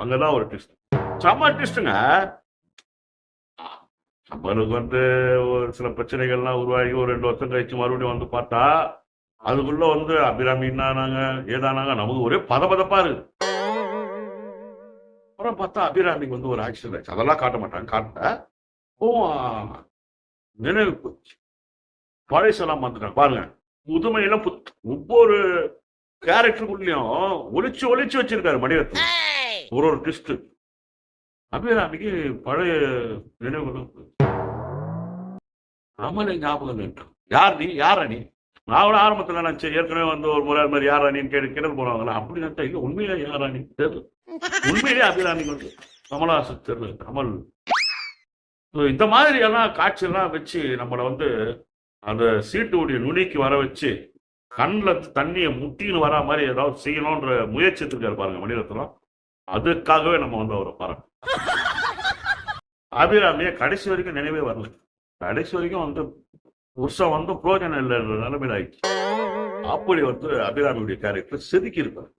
அங்கதான் ஒரு ட்விஸ்ட். செம்ம ட்விஸ்ட்டுங்க. நம்மளுக்கு ஒரு சில பிரச்சனைகள்லாம் உருவாகி ஒரு 2 வருஷம் கழிச்சு மறுபடியும் வந்து பார்த்தா அதுக்குள்ள அபிராமி என்னானாங்க ஏதானாங்க நமக்கு ஒரே பதபதப்பா இருக்கு. அப்புறம் பார்த்தா அபிராமிக்கு ஒரு ஆக்சிடென்ட் ஆச்சு. அதெல்லாம் காட்ட மாட்டாங்க. காட்ட நினைவு போச்சு. பழசெல்லாம் வந்துட்டாங்க பாருங்க. புதுமையில ஒவ்வொரு கேரக்டருக்குள்ளயும் ஒளிச்சு ஒளிச்சு வச்சிருக்காரு மணிரத்னம். ஒரு ட்விஸ்ட். அபிராமிக்கு பழைய நினைவுகளும் நம்மளே ஞாபகம் வேண்டும். யார் நீ யாரா நீ? நான் கூட ஆரம்பத்தில் நினைச்சேன் ஏற்கனவே ஒரு முறை மாதிரி யாரா நீன்னு கிணறு போனாங்களா அப்படி நினைச்சா இல்லை உண்மையிலே யாரா நீ தெரியல. உண்மையிலே அபிராமிக்கு கமலஹாசன் தெரியல. கமல் இந்த மாதிரி எல்லாம் காட்சியெல்லாம் வச்சு நம்மளை அந்த சீட்டுடைய நுனிக்கு வர வச்சு கண்ணில் தண்ணியை முட்டின்னு வரா மாதிரி ஏதாவது செய்யணும்ன்ற முயற்சி இருக்காரு பாருங்க மணிரத்னம். அதுக்காகவே நம்ம அவரை பாருங்க. அபிராமியை கடைசி வரைக்கும் நினைவே வரல. கடைசி வரைக்கும் புருஷன் புரோஜனம் இல்லை நிலைமையில் ஆயிடுச்சு. அப்படி அபிராமியுடைய கேரக்டர் செதுக்கி இருப்பார்.